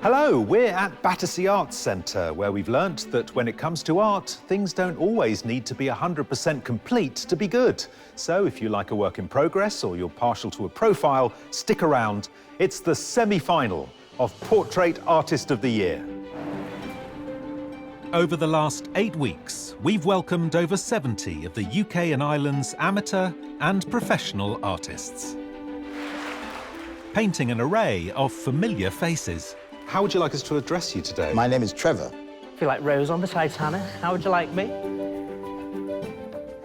Hello, we're at Battersea Arts Centre, where we've learnt that when it comes to art, things don't always need to be 100% complete to be good. So if you like a work in progress or you're partial to a profile, stick around. It's the semi-final of Portrait Artist of the Year. Over the last 8 weeks, we've welcomed over 70 of the UK and Ireland's amateur and professional artists, painting an array of familiar faces. How would you like us to address you today? My name is Trevor. I feel like Rose on the Titanic. How would you like me?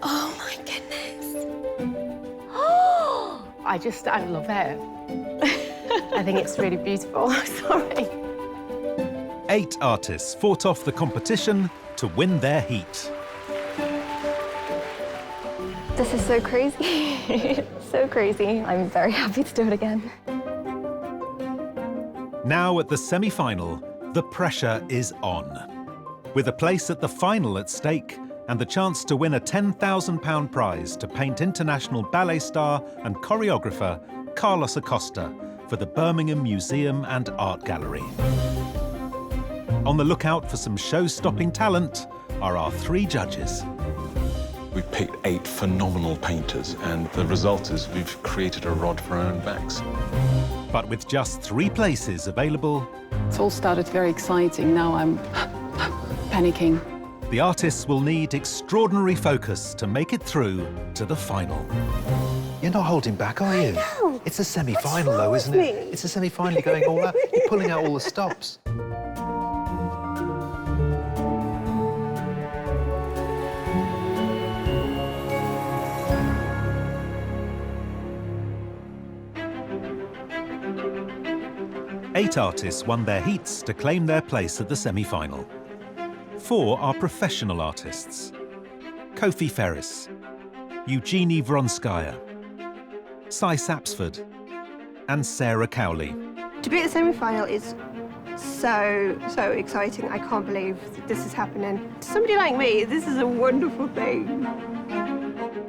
Oh, my goodness. I love it. I think it's really beautiful. Sorry. 8 artists fought off the competition to win their heat. This is so crazy. So crazy. I'm very happy to do it again. Now at the semi-final, the pressure is on. With a place at the final at stake and the chance to win a £10,000 prize to paint international ballet star and choreographer Carlos Acosta for the Birmingham Museum and Art Gallery. On the lookout for some show-stopping talent are our 3 judges. We've picked 8 phenomenal painters, and the result is we've created a rod for our own backs. But with just 3 places available, It's all started very exciting. Now I'm panicking. the artists will need extraordinary focus to make it through to the final. You're not holding back, are you? know. It's a semi-final, though, isn't it? It's a semi-final. You're going all out. You're pulling out all the stops. Eight artists won their heats to claim their place at the semi-final. 4 are professional artists: Kofi Ferris, Eugene Vronskaya, Cy Sapsford, and Sarah Cowley. To be at the semi-final is so exciting. I can't believe that this is happening. To somebody like me, this is a wonderful thing.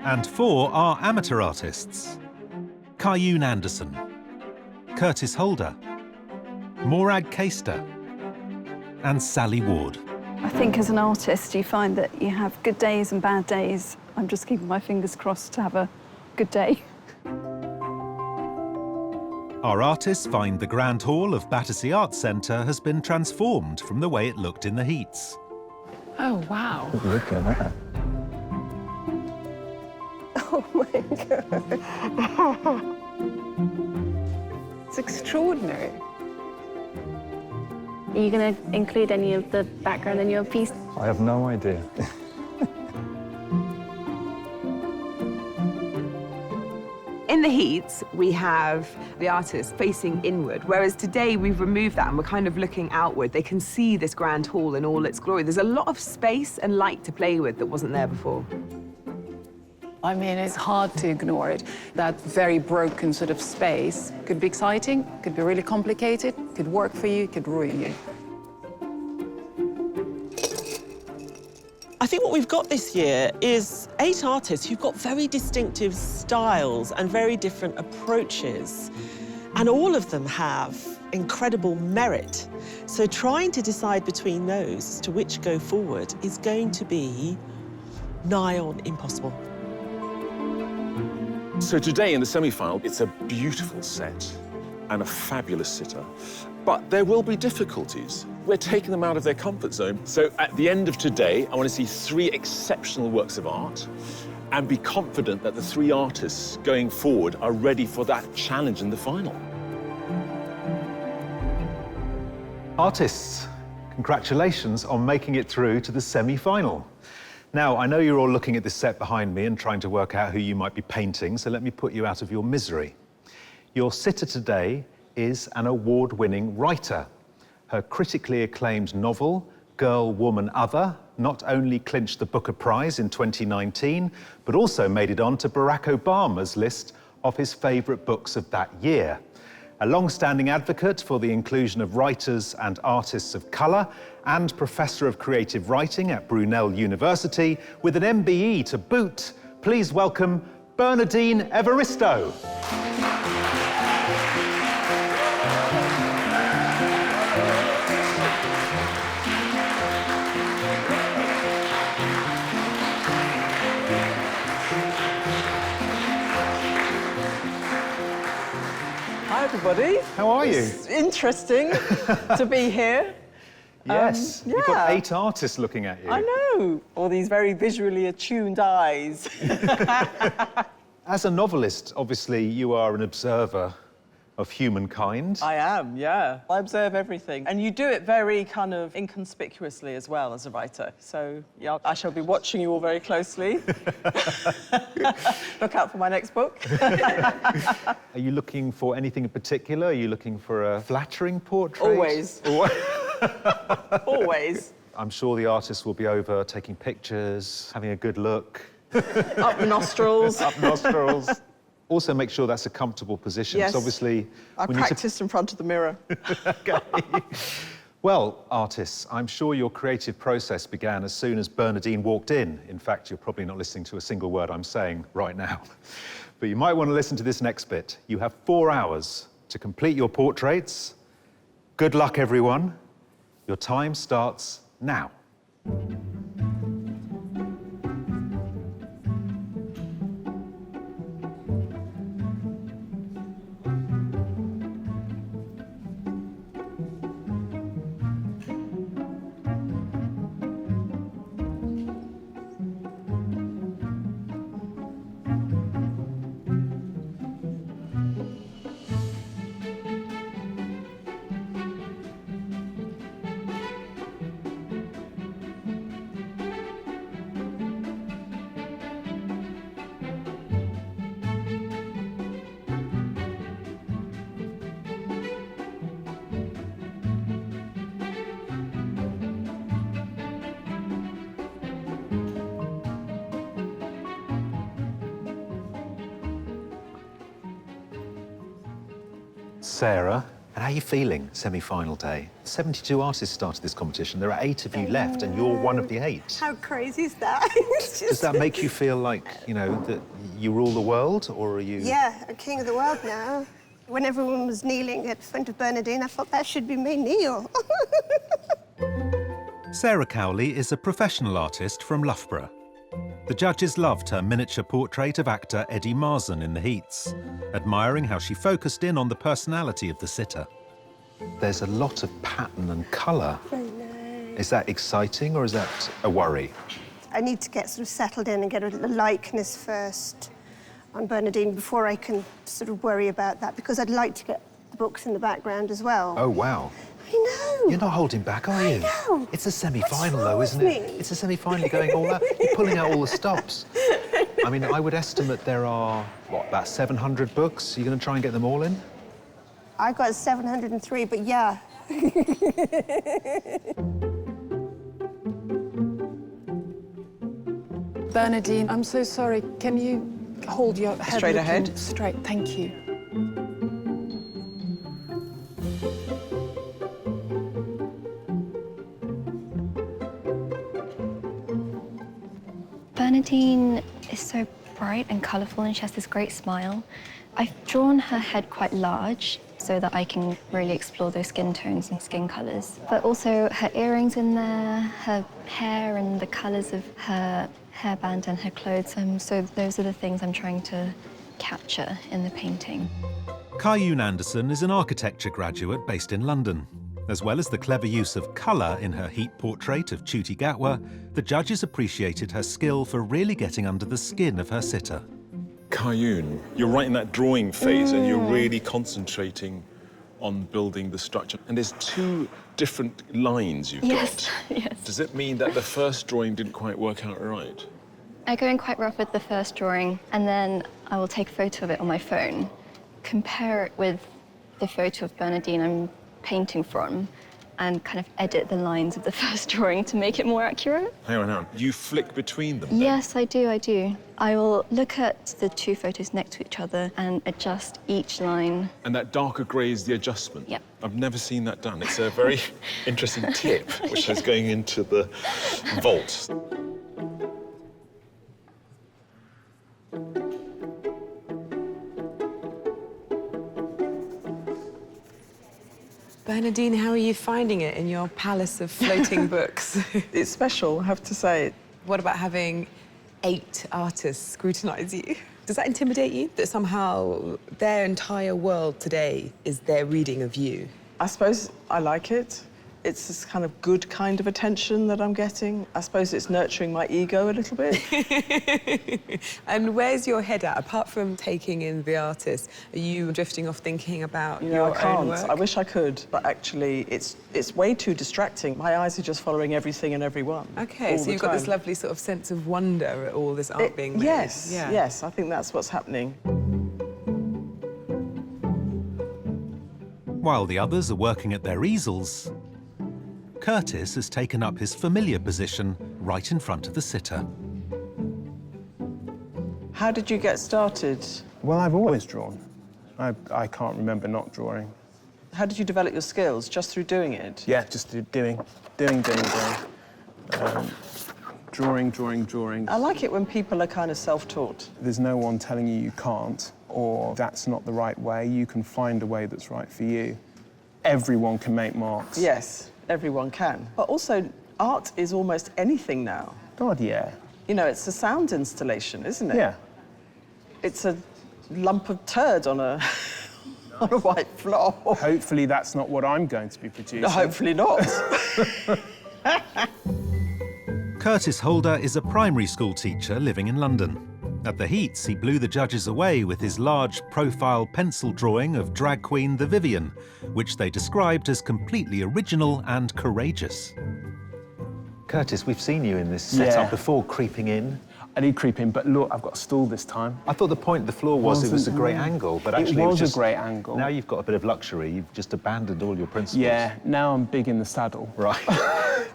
And 4 are amateur artists: Kayun Anderson, Curtis Holder, Morag Keister, and Sally Ward. I think as an artist, you find that you have good days and bad days. I'm just keeping my fingers crossed to have a good day. Our artists find the Grand Hall of Battersea Arts Centre has been transformed from the way it looked in the heats. Oh, wow. Look at that. Oh my God. It's extraordinary. Are you going to include any of the background in your piece? I have no idea. In the heats, we have the artists facing inward, whereas today we've removed that and we're kind of looking outward. They can see this grand hall in all its glory. There's a lot of space and light to play with that wasn't there before. I mean, it's hard to ignore it. That very broken sort of space could be exciting, could be really complicated, could work for you, could ruin you. I think what we've got this year is 8 artists who've got very distinctive styles and very different approaches. And all of them have incredible merit. So trying to decide between those as to which go forward is going to be nigh on impossible. So today in the semi-final, it's a beautiful set and a fabulous sitter, but there will be difficulties. We're taking them out of their comfort zone. So at the end of today, I want to see 3 exceptional works of art and be confident that the 3 artists going forward are ready for that challenge in the final. Artists, congratulations on making it through to the semi-final. Now, I know you're all looking at this set behind me and trying to work out who you might be painting, so let me put you out of your misery. Your sitter today is an award-winning writer. Her critically acclaimed novel, Girl, Woman, Other, not only clinched the Booker Prize in 2019, but also made it onto Barack Obama's list of his favourite books of that year. A long-standing advocate for the inclusion of writers and artists of colour and Professor of Creative Writing at Brunel University with an MBE to boot, please welcome Bernardine Evaristo. Hi, everybody. How are you? It's interesting to be here. Yes, you've got yeah. 8 artists looking at you. I know. All these very visually attuned eyes. As a novelist, obviously, you are an observer of humankind. I am, yeah. I observe everything. And you do it very kind of inconspicuously as well as a writer. So, yeah, I shall be watching you all very closely. Look out for my next book. Are you looking for anything in particular? Are you looking for a flattering portrait? Always. Always. I'm sure the artist will be over taking pictures, having a good look. Up the nostrils. Up nostrils. Also make sure that's a comfortable position. Yes. So obviously, I practiced in front of the mirror. Okay. Well, artists, I'm sure your creative process began as soon as Bernardine walked in. In fact, you're probably not listening to a single word I'm saying right now. But you might want to listen to this next bit. You have 4 hours to complete your portraits. Good luck, everyone. Your time starts now. Sarah, and how are you feeling, semi-final day? 72 artists started this competition. There are 8 of you left, and you're one of the 8. How crazy is that? Does that make you feel like, you know, that you rule the world, or are you... Yeah, a king of the world now. When everyone was kneeling at the front of Bernardine, I thought that should be me, kneel. Sarah Cowley is a professional artist from Loughborough. The judges loved her miniature portrait of actor Eddie Marsan in the heats, admiring how she focused in on the personality of the sitter. There's a lot of pattern and colour. I know. Is that exciting, or is that a worry? I need to get sort of settled in and get a likeness first on Bernardine before I can sort of worry about that, because I'd like to get the books in the background as well. Oh, wow. I know. You're not holding back, are you? I know. It's a semi-final, What's wrong though, isn't with it? me? It's a semi-final going all that. You're pulling out all the stops. I mean, I would estimate there are, what, about 700 books? Are you going to try and get them all in? I got 703, but yeah. Bernardine, I'm so sorry. Can you hold your head Straight looking ahead? straight? Thank you. Bernardine is so bright and colourful, and she has this great smile. I've drawn her head quite large so that I can really explore those skin tones and skin colours. But also her earrings in there, her hair and the colours of her hairband and her clothes. So those are the things I'm trying to capture in the painting. Kayun Anderson is an architecture graduate based in London. As well as the clever use of colour in her heat portrait of Chuti Gatwa, the judges appreciated her skill for really getting under the skin of her sitter. Kayun, you're right in that drawing phase and you're really concentrating on building the structure. And there's 2 different lines you've got. Yes. Does it mean that the first drawing didn't quite work out right? I go in quite rough with the first drawing, and then I will take a photo of it on my phone, compare it with the photo of Bernardine I'm painting from, and kind of edit the lines of the first drawing to make it more accurate. Hang on. You flick between them then? Yes, I do. I will look at the 2 photos next to each other and adjust each line. And that darker grey is the adjustment? Yep. I've never seen that done. It's a very interesting tip, which is going into the vault. Bernardine, how are you finding it in your palace of floating books? It's special, I have to say. What about having 8 artists scrutinise you? Does that intimidate you? That somehow their entire world today is their reading of you? I suppose I like it. It's this kind of good kind of attention that I'm getting. I suppose it's nurturing my ego a little bit. And where's your head at? Apart from taking in the artists, are you drifting off thinking about your I can't. own work? I wish I could, but actually it's way too distracting. My eyes are just following everything and everyone. OK, so you've got this lovely sort of sense of wonder at all this art being made. Yes, yes, I think that's what's happening. While the others are working at their easels, Curtis has taken up his familiar position right in front of the sitter. How did you get started? Well, I've always drawn. I can't remember not drawing. How did you develop your skills? Just through doing it? Yeah, just doing. Drawing. I like it when people are kind of self-taught. There's no one telling you can't, or that's not the right way. You can find a way that's right for you. Everyone can make marks. Yes, everyone can. But also, art is almost anything now. God, yeah. You know, it's a sound installation, isn't it? Yeah. It's a lump of turd on a, on a white floor. Hopefully that's not what I'm going to be producing. No, hopefully not. Curtis Holder is a primary school teacher living in London. At the Heats, he blew the judges away with his large profile pencil drawing of drag queen the Vivian, which they described as completely original and courageous. Curtis, we've seen you in this setup before, creeping in. I did creep in, but look, I've got a stool this time. I thought the point of the floor was it was a great angle, but actually it was a great angle. Now you've got a bit of luxury. You've just abandoned all your principles. Yeah, now I'm big in the saddle. Right.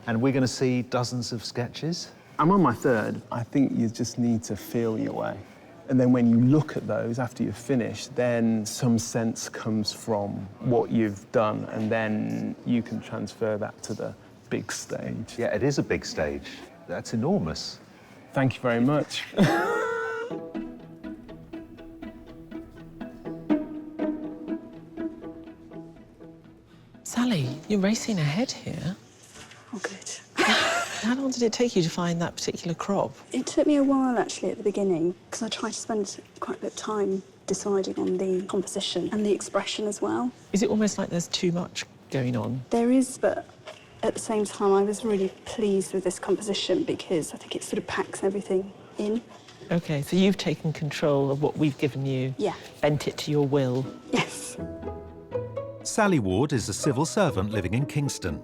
And we're going to see dozens of sketches? I'm on my third. I think you just need to feel your way. And then when you look at those after you've finished, then some sense comes from what you've done, and then you can transfer that to the big stage. Yeah, it is a big stage. That's enormous. Thank you very much. Sally, you're racing ahead here. Oh, good. How long did it take you to find that particular crop? It took me a while, actually, at the beginning, because I tried to spend quite a bit of time deciding on the composition and the expression as well. Is it almost like there's too much going on? There is, but at the same time, I was really pleased with this composition because I think it sort of packs everything in. OK, so you've taken control of what we've given you. Yeah. Bent it to your will. Yes. Sally Ward is a civil servant living in Kingston.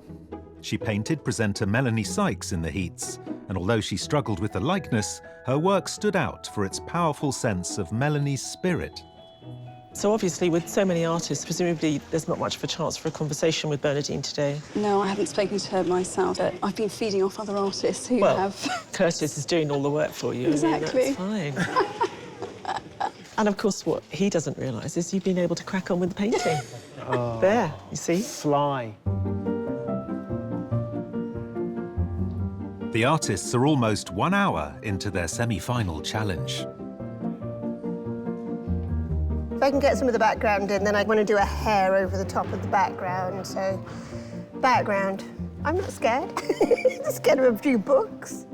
She painted presenter Melanie Sykes in the Heats, and although she struggled with the likeness, her work stood out for its powerful sense of Melanie's spirit. So obviously, with so many artists, presumably there's not much of a chance for a conversation with Bernardine today. No, I haven't spoken to her myself, but I've been feeding off other artists who have... Curtis is doing all the work for you. Exactly. I mean, that's fine. And of course, what he doesn't realise is you've been able to crack on with the painting. Oh, there, you see? Sly. The artists are almost 1 hour into their semi-final challenge. If I can get some of the background in, then I want to do a hair over the top of the background. So, background. I'm not scared. I'm scared of a few books.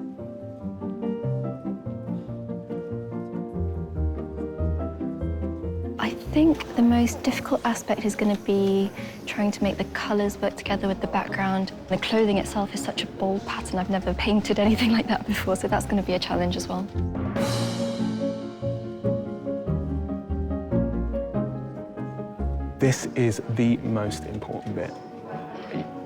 I think the most difficult aspect is going to be trying to make the colours work together with the background. The clothing itself is such a bold pattern. I've never painted anything like that before, so that's going to be a challenge as well. This is the most important bit.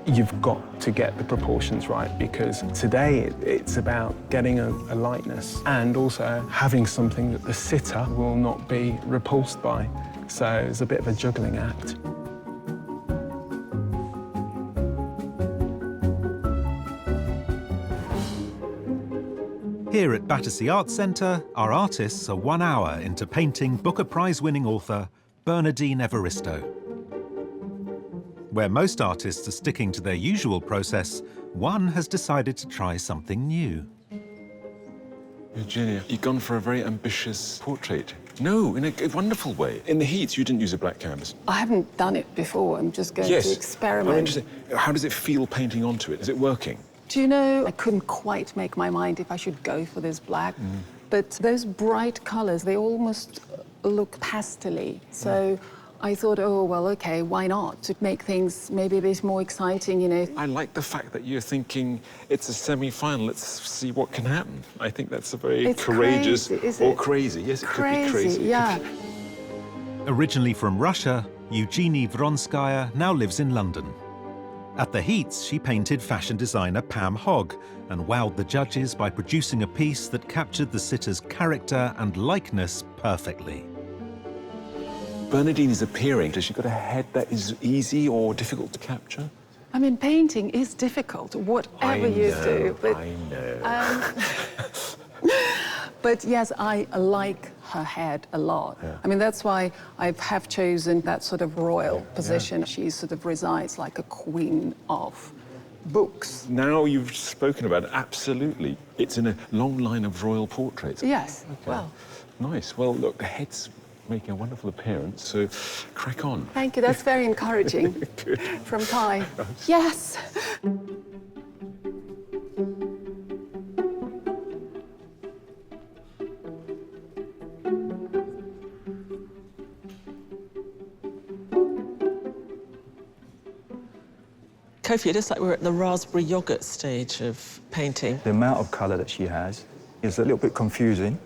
You've got to get the proportions right, because today it's about getting a lightness and also having something that the sitter will not be repulsed by. So it's a bit of a juggling act. Here at Battersea Arts Centre, our artists are 1 hour into painting Booker Prize-winning author Bernardine Evaristo. Where most artists are sticking to their usual process, one has decided to try something new. Eugenia, you've gone for a very ambitious portrait. No, in a wonderful way. In the heats, you didn't use a black canvas. I haven't done it before. I'm just going Yes. to experiment. I'm interested. How does it feel painting onto it? Is it working? Do you know, I couldn't quite make my mind if I should go for this black, but those bright colours, they almost look pastel-y. So I thought, oh, well, OK, why not? To make things maybe a bit more exciting, you know. I like the fact that you're thinking it's a semi-final, let's see what can happen. I think that's a very courageous or crazy. Yes, it could be crazy. Yeah. Originally from Russia, Eugenie Vronskaya now lives in London. At the Heats, she painted fashion designer Pam Hogg and wowed the judges by producing a piece that captured the sitter's character and likeness perfectly. Bernardine is appearing. Has she got a head that is easy or difficult to capture? I mean, painting is difficult, whatever you do. But, I know. but yes, I like her head a lot. Yeah. I mean, that's why I have chosen that sort of royal position. She sort of resides like a queen of books. Now you've spoken about it, absolutely. It's in a long line of royal portraits. Yes. Okay. Well. Nice. Well, look, the head's making a wonderful appearance, so crack on. Thank you. That's very encouraging. From Thai. Yes. Kofi, it is like we're at the raspberry yogurt stage of painting. The amount of colour that she has is a little bit confusing.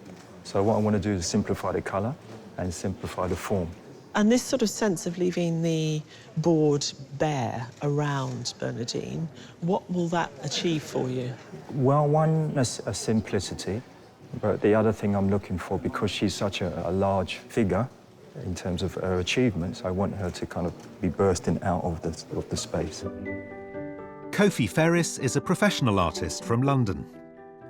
So what I want to do is simplify the colour and simplify the form. And this sort of sense of leaving the board bare around Bernardine, what will that achieve for you? Well, one is a simplicity, but the other thing I'm looking for, because she's such a large figure in terms of her achievements, I want her to kind of be bursting out of the space. Kofi Ferris is a professional artist from London.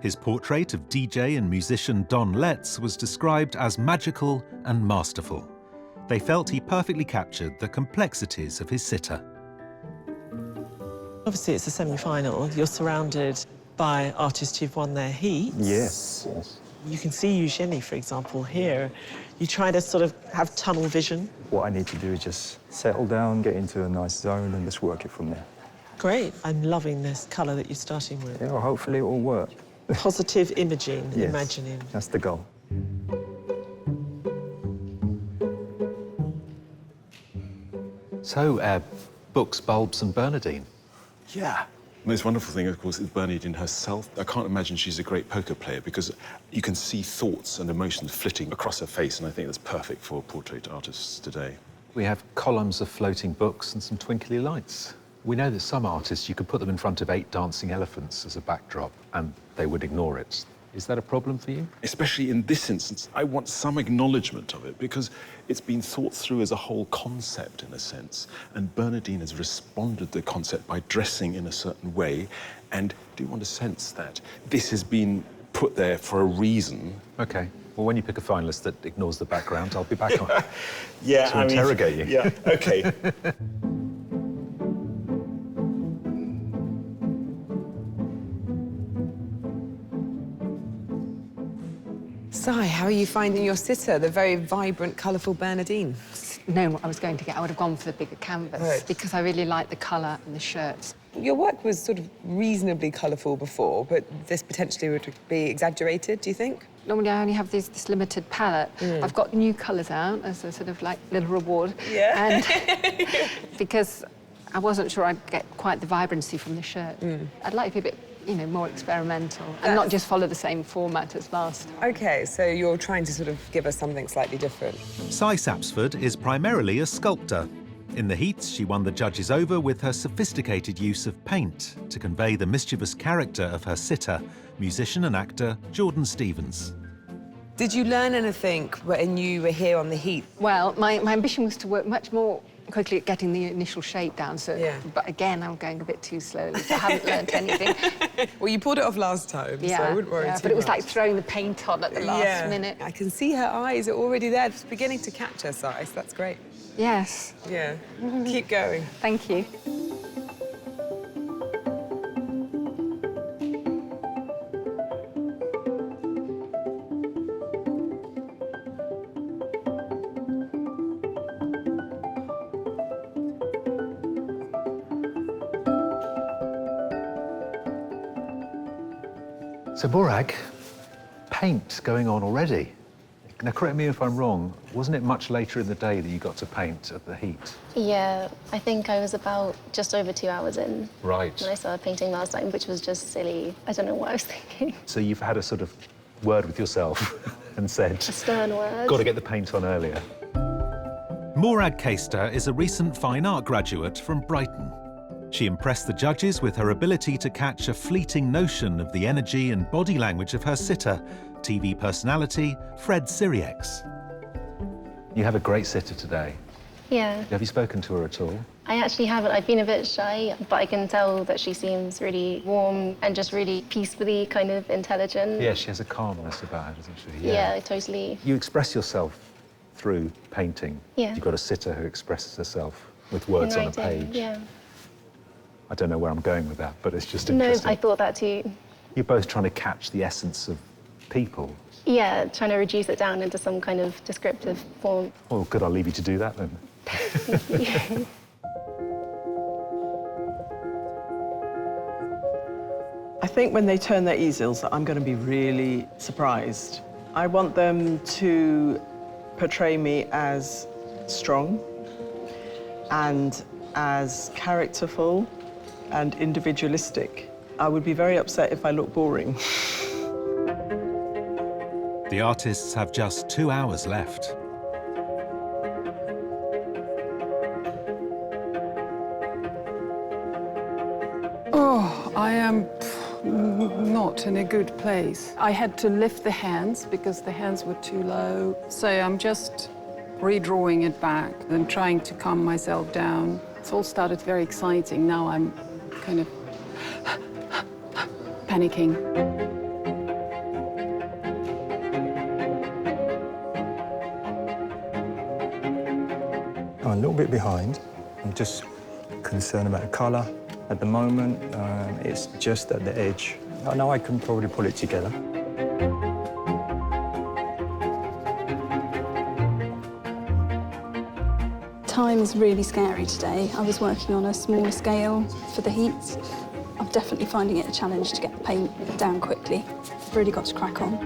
His portrait of DJ and musician Don Letts was described as magical and masterful. They felt he perfectly captured the complexities of his sitter. Obviously, it's a semi-final. You're surrounded by artists who've won their heats. Yes, yes. You can see Eugene, for example, here. You try to sort of have tunnel vision. What I need to do is just settle down, get into a nice zone, and just work it from there. Great. I'm loving this colour that you're starting with. Yeah, well, hopefully it will work. Positive imaging, Yes, imagining. that's the goal. So, books, bulbs and Bernardine. Yeah. The most wonderful thing, of course, is Bernardine herself. I can't imagine she's a great poker player because you can see thoughts and emotions flitting across her face, and I think that's perfect for portrait artists today. We have columns of floating books and some twinkly lights. We know that some artists, you could put them in front of 8 dancing elephants as a backdrop and they would ignore it. Is that a problem for you? Especially in this instance, I want some acknowledgement of it because it's been thought through as a whole concept in a sense. And Bernardine has responded to the concept by dressing in a certain way. And do you want to sense that this has been put there for a reason? OK. Well, when you pick a finalist that ignores the background, I'll be back on Yeah, to interrogate you. Yeah, OK. Sai, how are you finding your sitter, the very vibrant, colourful Bernardine? Known what I was going to get, I would have gone for the bigger canvas because I really like the colour and the shirts. Your work was sort of reasonably colourful before, but this potentially would be exaggerated, do you think? Normally I only have this limited palette. I've got new colours out as a sort of like little reward. Yeah. And because I wasn't sure I'd get quite the vibrancy from the shirt. I'd like to be a bit, you know, more experimental and not just follow the same format as last. OK, so you're trying to sort of give us something slightly different. Cy Sapsford is primarily a sculptor. In the Heats, she won the judges over with her sophisticated use of paint to convey the mischievous character of her sitter, musician and actor Jordan Stevens. Did you learn anything when you were here on the Heat? Well, my ambition was to work much more quickly at getting the initial shape down, but again, I'm going a bit too slowly, so I haven't learnt anything. Well, you pulled it off last time, so I wouldn't worry too but it was much. like throwing the paint on at the last minute. I can see her eyes are already there, just beginning to catch her size. That's great. Yes. Yeah. Keep going. Thank you. So, Morag, paint going on already. Now, correct me if I'm wrong, wasn't it much later in the day that you got to paint at the heat? Yeah, I think I was about just over 2 hours in. Right. When I started painting last time, which was just silly. I don't know what I was thinking. So you've had a sort of word with yourself and said... A stern word. Got to get the paint on earlier. Morag Caister is a recent fine art graduate from Brighton. She impressed the judges with her ability to catch a fleeting notion of the energy and body language of her sitter, TV personality Fred Siriex. You have a great sitter today. Yeah. Have you spoken to her at all? I actually haven't. I've been a bit shy, but I can tell that she seems really warm and just really peacefully kind of intelligent. Yeah, she has a calmness about her, doesn't she? Yeah, totally. You express yourself through painting. Yeah. You've got a sitter who expresses herself with words on a page. Yeah. I don't know where I'm going with that, but it's just No, interesting. I thought that too. You're both trying to catch the essence of people. Yeah, trying to reduce it down into some kind of descriptive form. Well, good, I'll leave you to do that then. I think when they turn their easels, I'm going to be really surprised. I want them to portray me as strong and as characterful and individualistic. I would be very upset if I look boring. The artists have just 2 hours left. Oh, I am not in a good place. I had to lift the hands because the hands were too low. So I'm just redrawing it back and trying to calm myself down. It's all started very exciting. Now I'm kind of panicking. I'm a little bit behind. I'm just concerned about the colour. At the moment, it's just at the edge. I know I can probably pull it together. Time is really scary today. I was working on a smaller scale for the heats. I'm definitely finding it a challenge to get the paint down quickly. I've really got to crack on.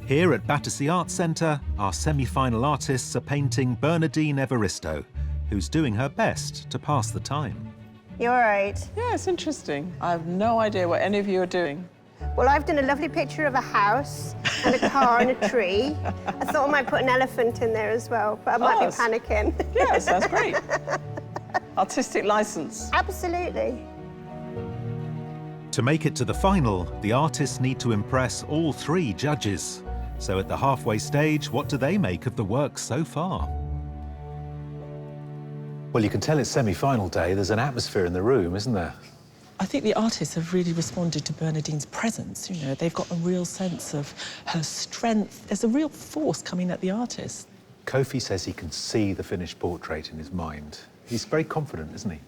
Here at Battersea Arts Centre, our semi-final artists are painting Bernardine Evaristo, who's doing her best to pass the time. You all right? Yeah, it's interesting. I have no idea what any of you are doing. Well, I've done a lovely picture of a house and a car and a tree. I thought I might put an elephant in there as well, but I might be panicking. Yes, that's great. Artistic license. Absolutely. To make it to the final, the artists need to impress all 3 judges. So at the halfway stage, what do they make of the work so far? Well, you can tell it's semi-final day. There's an atmosphere in the room, isn't there? I think the artists have really responded to Bernardine's presence. You know, they've got a real sense of her strength. There's a real force coming at the artist. Kofi says he can see the finished portrait in his mind. He's very confident, isn't he?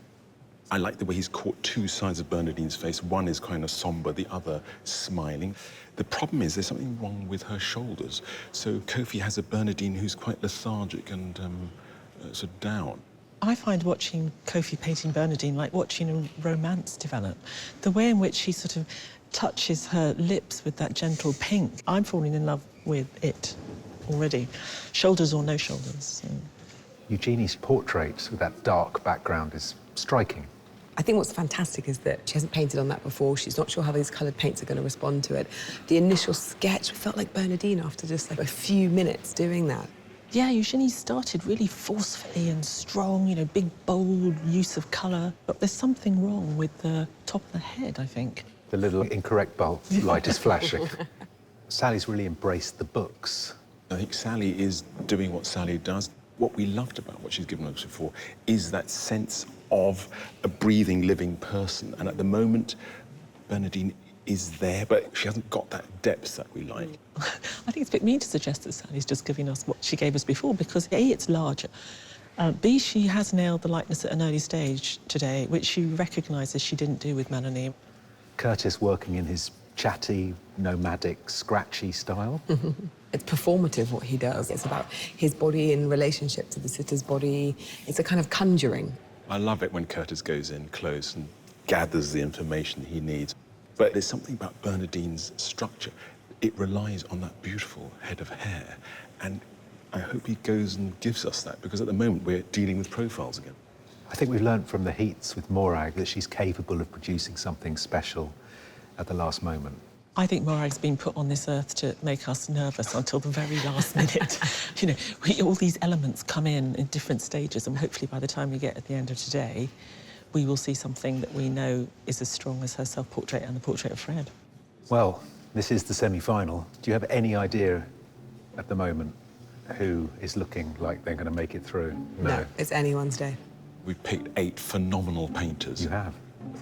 I like the way he's caught 2 sides of Bernardine's face. One is kind of somber, the other smiling. The problem is there's something wrong with her shoulders. So Kofi has a Bernardine who's quite lethargic and sort of down. I find watching Kofi painting Bernardine like watching a romance develop. The way in which she sort of touches her lips with that gentle pink. I'm falling in love with it already. Shoulders or no shoulders. So. Eugene's portrait with that dark background is striking. I think what's fantastic is that she hasn't painted on that before. She's not sure how these coloured paints are going to respond to it. The initial sketch felt like Bernardine after just like a few minutes doing that. Yeah, Eugene started really forcefully and strong, you know, big, bold use of colour. But there's something wrong with the top of the head, I think. The little incorrect bulb light is flashing. Sally's really embraced the books. I think Sally is doing what Sally does. What we loved about what she's given us before is that sense of a breathing, living person. And at the moment, Bernardine is there, but she hasn't got that depth that we like. I think it's a bit mean to suggest that Sally's just giving us what she gave us before, because A, it's larger. B, she has nailed the likeness at an early stage today, which she recognises she didn't do with Melanie. Curtis working in his chatty, nomadic, scratchy style. It's performative, what he does. It's about his body in relationship to the sitter's body. It's a kind of conjuring. I love it when Curtis goes in close and gathers the information he needs. But there's something about Bernardine's structure. It relies on that beautiful head of hair. And I hope he goes and gives us that, because at the moment we're dealing with profiles again. I think we've learnt from the heats with Morag that she's capable of producing something special at the last moment. I think Morag's been put on this earth to make us nervous until the very last minute. You know, all these elements come in different stages, and hopefully by the time we get at the end of today, we will see something that we know is as strong as her self-portrait and the portrait of Fred. Well, this is the semi-final. Do you have any idea at the moment who is looking like they're going to make it through? No, it's anyone's day. We've picked 8 phenomenal painters. You have.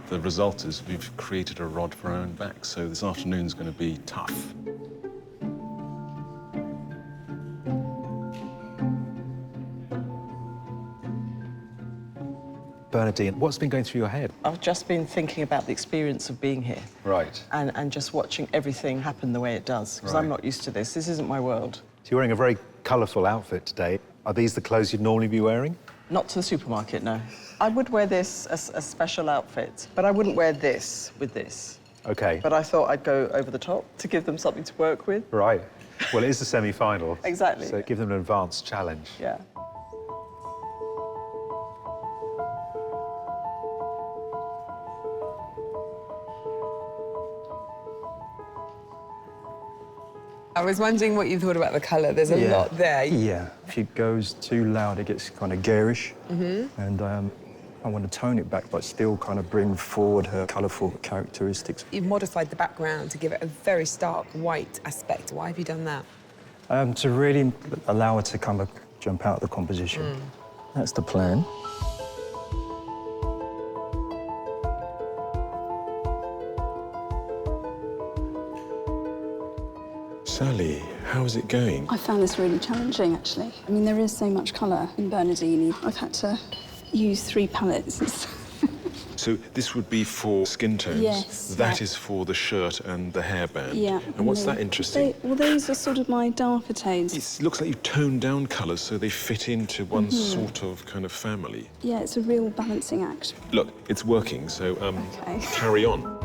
The result is we've created a rod for our own back, so this afternoon's going to be tough. Bernardine, what's been going through your head? I've just been thinking about the experience of being here. Right. And just watching everything happen the way it does, because I'm not used to this. This isn't my world. So you're wearing a very colourful outfit today. Are these the clothes you'd normally be wearing? Not to the supermarket, no. I would wear this as a special outfit, but I wouldn't wear this with this. OK. But I thought I'd go over the top to give them something to work with. Right. Well, it is the semi-final. Exactly. So give them an advanced challenge. Yeah. I was wondering what you thought about the colour. There's a lot there. Yeah. If it goes too loud, it gets kind of garish. And I want to tone it back, but still kind of bring forward her colourful characteristics. You've modified the background to give it a very stark white aspect. Why have you done that? To really allow her to kind of jump out of the composition. That's the plan. Sally, how is it going? I found this really challenging, actually. I mean, there is so much colour in Bernardine. I've had to use 3 palettes. So this would be for skin tones? Yes. That is for the shirt and the hairband? Yeah. And what's that interesting? Well, those are sort of my darker tones. It looks like you've toned down colours so they fit into one sort of kind of family. Yeah, it's a real balancing act. Look, it's working, so Okay. carry on.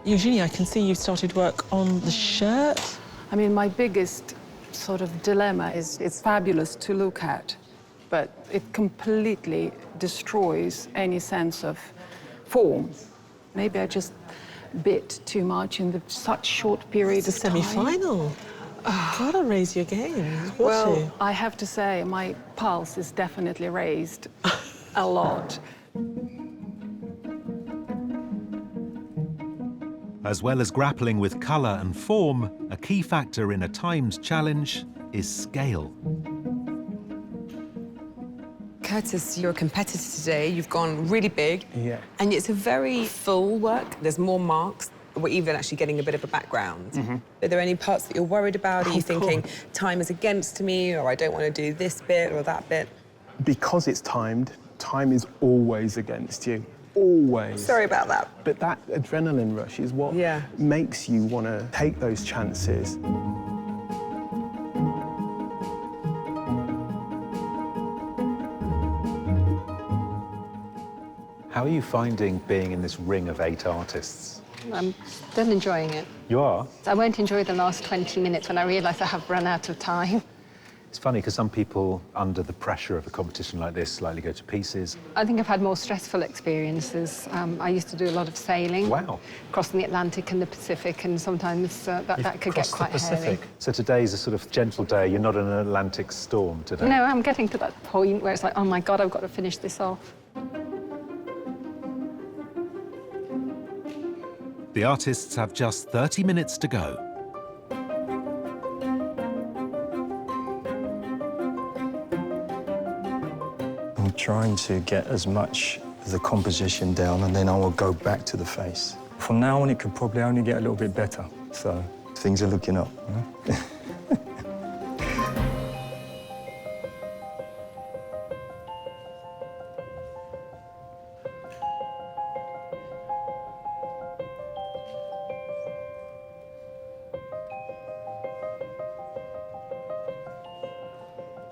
Eugenie, I can see you've started work on the shirt. I mean, my biggest sort of dilemma is it's fabulous to look at, but it completely destroys any sense of form. Maybe I just bit too much in such short period of time. Semi-final. Gotta raise your game. Well, I have to say my pulse is definitely raised a lot. As well as grappling with colour and form, a key factor in a timed challenge is scale. Curtis, you're a competitor today. You've gone really big. Yeah. And it's a very full work. There's more marks. We're even actually getting a bit of a background. Are there any parts that you're worried about? Are you thinking time is against me, or I don't want to do this bit or that bit? Because it's timed, time is always against you. Always. Sorry about that. But that adrenaline rush is what makes you want to take those chances. How are you finding being in this ring of 8 artists? I'm still enjoying it. You are? I won't enjoy the last 20 minutes when I realise I have run out of time. It's funny because some people, under the pressure of a competition like this, slightly go to pieces. I think I've had more stressful experiences. I used to do a lot of sailing. Wow. Crossing the Atlantic and the Pacific, and sometimes that could get quite heavy. So today's a sort of gentle day. You're not in an Atlantic storm today. No, I'm getting to that point where it's like, oh my God, I've got to finish this off. The artists have just 30 minutes to go. I'm trying to get as much of the composition down, and then I will go back to the face. From now on, it could probably only get a little bit better. So things are looking up.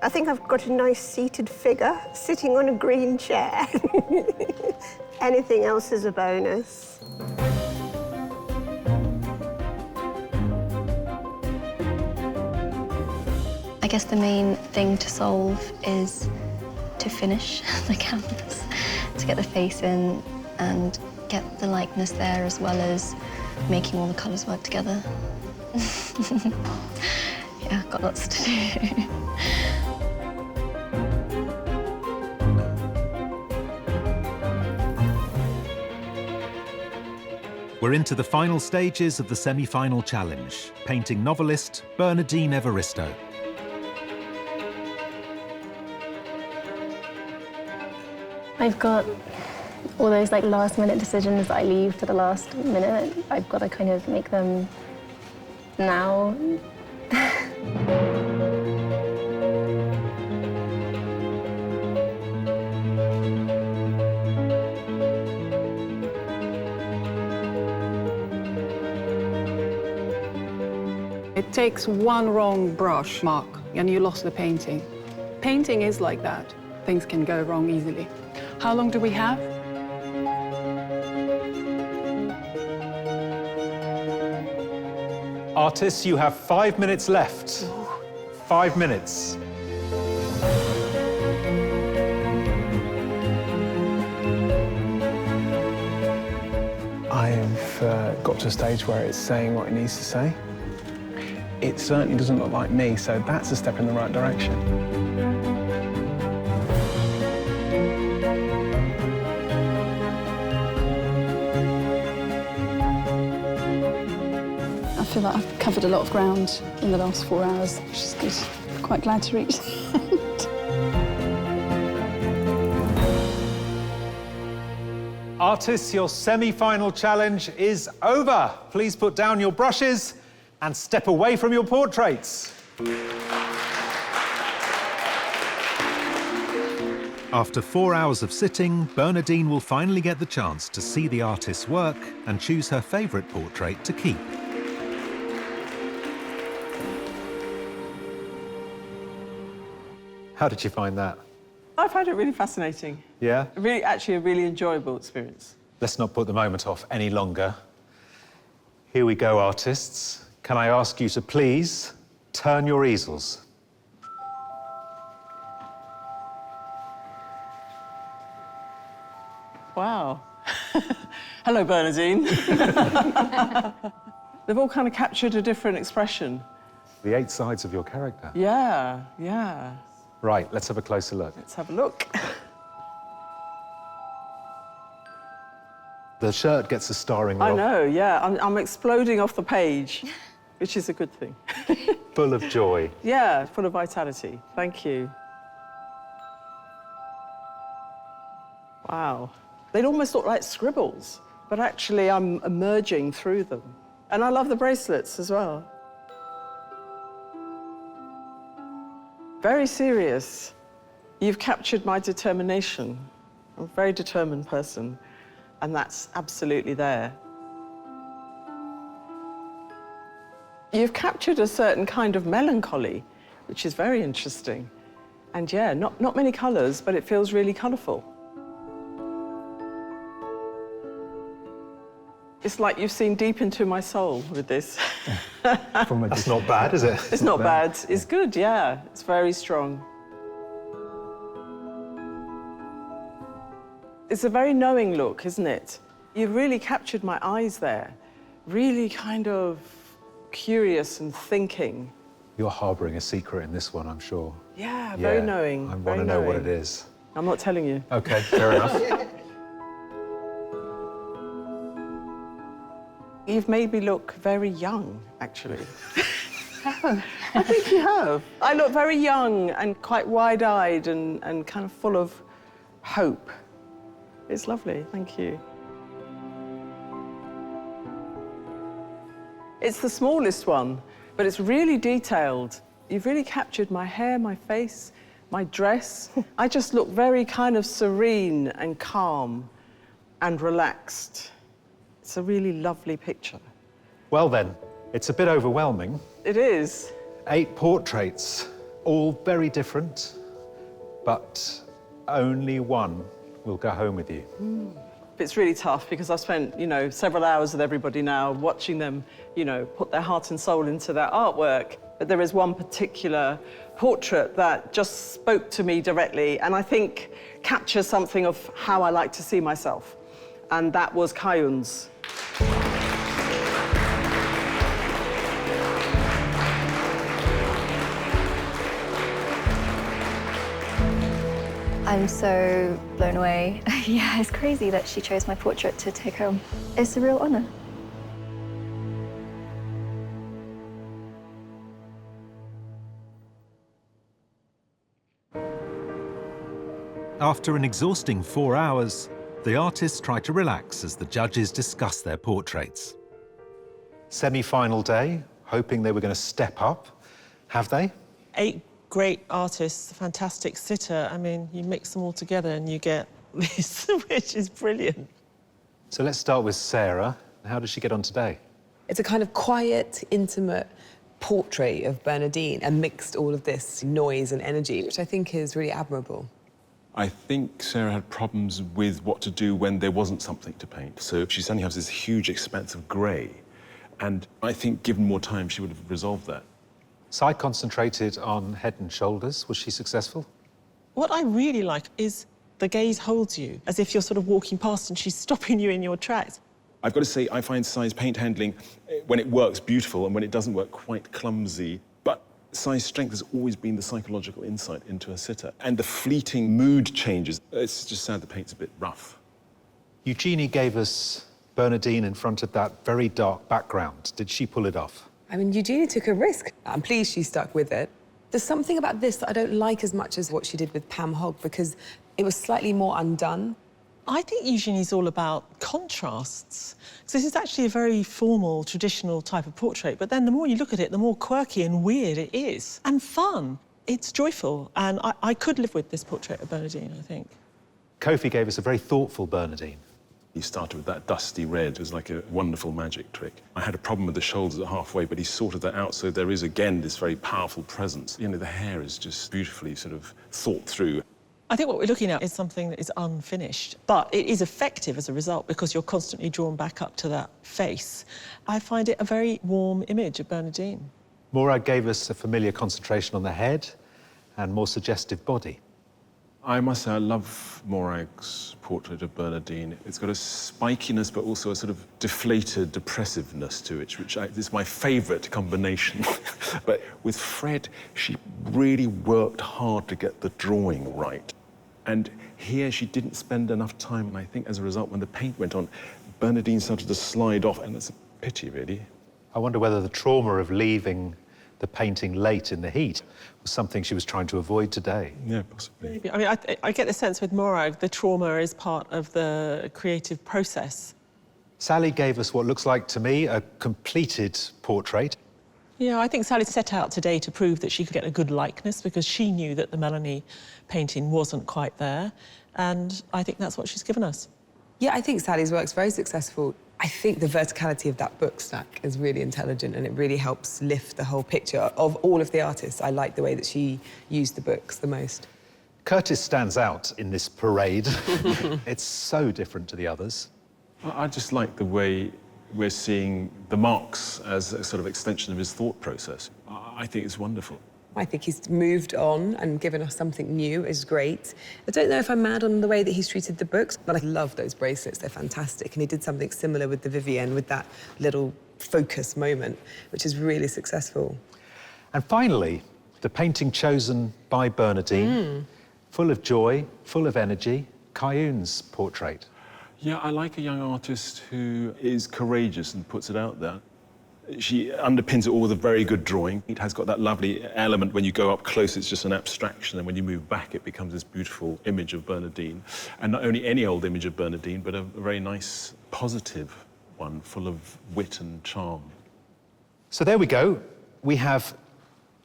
I think I've got a nice seated figure sitting on a green chair. Anything else is a bonus. I guess the main thing to solve is to finish the canvas, to get the face in and get the likeness there, as well as making all the colours work together. Yeah, got lots to do. We're into the final stages of the semi-final challenge, painting novelist Bernardine Evaristo. I've got all those like last-minute decisions that I leave to the last minute. I've got to kind of make them now. It takes one wrong brush mark and you lost the painting. Painting is like that. Things can go wrong easily. How long do we have? Artists, you have 5 minutes left. 5 minutes. I've got to a stage where it's saying what it needs to say. It certainly doesn't look like me, so that's a step in the right direction. I feel like I've covered a lot of ground in the last 4 hours, which is good. I'm quite glad to reach the end. Artists, your semi-final challenge is over. Please put down your brushes and step away from your portraits. After 4 hours of sitting, Bernardine will finally get the chance to see the artist's work and choose her favourite portrait to keep. How did you find that? I find it really fascinating. Yeah? Actually a really enjoyable experience. Let's not put the moment off any longer. Here we go, artists. Can I ask you to please turn your easels? Wow. Hello, Bernardine. They've all kind of captured a different expression. The 8 sides of your character. Yeah, yeah. Right, let's have a closer look. Let's have a look. The shirt gets a starring role. I know, yeah. I'm exploding off the page, which is a good thing. Full of joy. Yeah, full of vitality. Thank you. Wow. They'd almost look like scribbles, but actually I'm emerging through them. And I love the bracelets as well. Very serious. You've captured my determination. I'm a very determined person, and that's absolutely there. You've captured a certain kind of melancholy, which is very interesting. And yeah, not many colours, but it feels really colourful. It's like you've seen deep into my soul with this. That's not bad, is it? It's not bad. It's good, yeah. It's very strong. It's a very knowing look, isn't it? You've really captured my eyes there. Really kind of curious and thinking. You're harbouring a secret in this one, I'm sure. Yeah, very knowing. I want to know what it is. I'm not telling you. OK, fair enough. You've made me look very young, actually. I think you have. I look very young and quite wide-eyed and kind of full of hope. It's lovely, thank you. It's the smallest one, but it's really detailed. You've really captured my hair, my face, my dress. I just look very kind of serene and calm and relaxed. It's a really lovely picture. Well then, it's a bit overwhelming. It is. 8 portraits. All very different, but only one will go home with you. It's really tough because I've spent, several hours with everybody now, watching them, put their heart and soul into their artwork. But there is one particular portrait that just spoke to me directly and I think captures something of how I like to see myself. And that was Kayun's. I'm so blown away. Yeah, it's crazy that she chose my portrait to take home. It's a real honor. After an exhausting 4 hours, the artists try to relax as the judges discuss their portraits. Semi-final day, hoping they were going to step up. Have they? 8 great artists, a fantastic sitter. I mean, you mix them all together and you get this, which is brilliant. So let's start with Sarah. How did she get on today? It's a kind of quiet, intimate portrait of Bernardine amidst all of this noise and energy, which I think is really admirable. I think Sarah had problems with what to do when there wasn't something to paint. So she suddenly has this huge expanse of grey. And I think given more time, she would have resolved that. Sai concentrated on head and shoulders. Was she successful? What I really like is the gaze holds you, as if you're sort of walking past and she's stopping you in your tracks. I've got to say, I find Sai's paint handling, when it works, beautiful, and when it doesn't work, quite clumsy. But Sai's strength has always been the psychological insight into a sitter. And the fleeting mood changes. It's just sad the paint's a bit rough. Eugenie gave us Bernardine in front of that very dark background. Did she pull it off? I mean, Eugenie took a risk. I'm pleased she stuck with it. There's something about this that I don't like as much as what she did with Pam Hogg, because it was slightly more undone. I think Eugenie's all about contrasts. So this is actually a very formal, traditional type of portrait, but then the more you look at it, the more quirky and weird it is, and fun. It's joyful, and I could live with this portrait of Bernardine, I think. Kofi gave us a very thoughtful Bernardine. He started with that dusty red. It was like a wonderful magic trick. I had a problem with the shoulders at halfway, but he sorted that out, so there is, again, this very powerful presence. The hair is just beautifully sort of thought through. I think what we're looking at is something that is unfinished, but it is effective as a result because you're constantly drawn back up to that face. I find it a very warm image of Bernardine. Morag gave us a familiar concentration on the head and more suggestive body. I must say, I love Morag's portrait of Bernardine. It's got a spikiness, but also a sort of deflated depressiveness to it, which is my favourite combination. But with Fred, she really worked hard to get the drawing right. And here, she didn't spend enough time, and I think as a result, when the paint went on, Bernardine started to slide off, and that's a pity, really. I wonder whether the trauma of leaving the painting late in the heat was something she was trying to avoid today. Yeah, possibly. Maybe. I mean, I get the sense with Morag, the trauma is part of the creative process. Sally gave us what looks like, to me, a completed portrait. Yeah, I think Sally set out today to prove that she could get a good likeness because she knew that the Melanie painting wasn't quite there, and I think that's what she's given us. Yeah, I think Sally's work's very successful. I think the verticality of that book stack is really intelligent and it really helps lift the whole picture of all of the artists. I like the way that she used the books the most. Curtis stands out in this parade. It's so different to the others. I just like the way we're seeing the marks as a sort of extension of his thought process. I think it's wonderful. I think he's moved on and given us something new is great. I don't know if I'm mad on the way that he's treated the books, but I love those bracelets, they're fantastic. And he did something similar with the Vivienne, with that little focus moment, which is really successful. And finally, the painting chosen by Bernardine, full of joy, full of energy, Kayun's portrait. Yeah, I like a young artist who is courageous and puts it out there. She underpins it all with a very good drawing. It has got that lovely element when you go up close, it's just an abstraction, and when you move back, it becomes this beautiful image of Bernardine. And not only any old image of Bernardine, but a very nice, positive one, full of wit and charm. So there we go. We have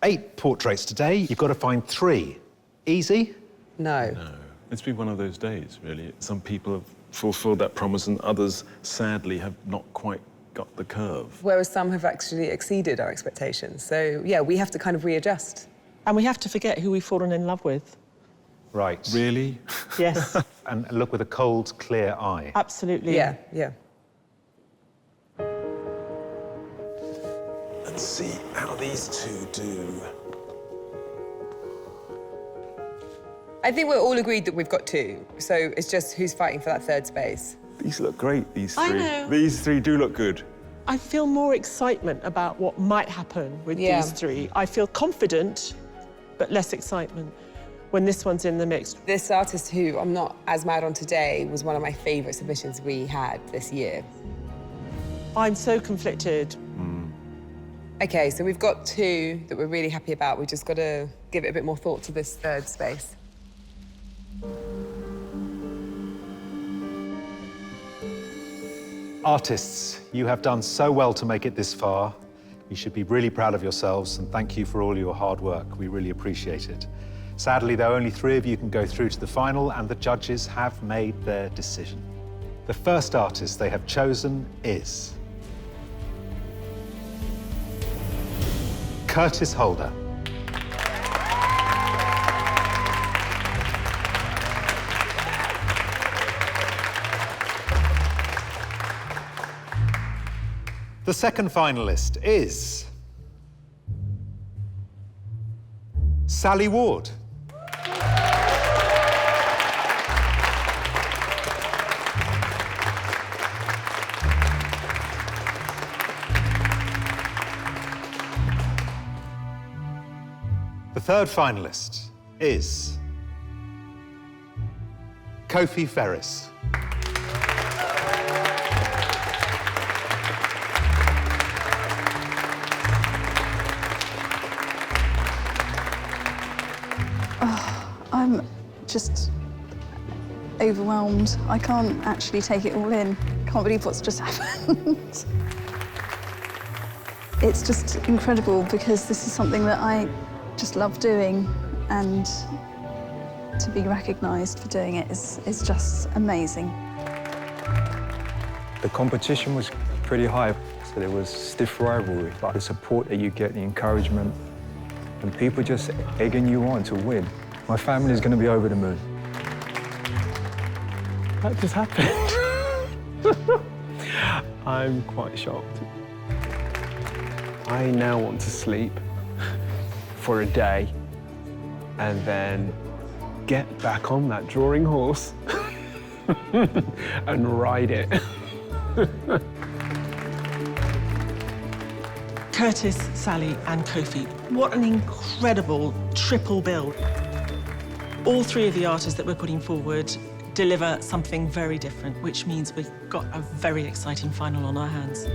8 portraits today. You've got to find 3. Easy? No. No. It's been one of those days, really. Some people have fulfilled that promise, and others, sadly, have not quite got the curve. Whereas some have actually exceeded our expectations. So, yeah, we have to kind of readjust. And we have to forget who we've fallen in love with. Right. Really? Yes. And look with a cold, clear eye. Absolutely. Yeah, yeah. Let's see how these two do. I think we're all agreed that we've got 2, so it's just who's fighting for that third space. These look great, these three. I know. These 3 do look good. I feel more excitement about what might happen with these 3. I feel confident, but less excitement when this one's in the mix. This artist who I'm not as mad on today was one of my favourite submissions we had this year. I'm so conflicted. OK, so we've got 2 that we're really happy about. We've just got to give it a bit more thought to this third space. Artists, you have done so well to make it this far. You should be really proud of yourselves, and thank you for all your hard work. We really appreciate it. Sadly, though, only 3 of you can go through to the final, and the judges have made their decision. The first artist they have chosen is Curtis Holder. The second finalist is Sally Ward. The third finalist is Kofi Ferris. I'm just overwhelmed. I can't actually take it all in. Can't believe what's just happened. It's just incredible because this is something that I just love doing, and to be recognised for doing it is just amazing. The competition was pretty high, so there was stiff rivalry, but the support that you get, the encouragement, and people just egging you on to win. My family's going to be over the moon. That just happened. I'm quite shocked. I now want to sleep for a day and then get back on that drawing horse and ride it. Curtis, Sally and Kofi. What an incredible triple bill. All 3 of the artists that we're putting forward deliver something very different, which means we've got a very exciting final on our hands.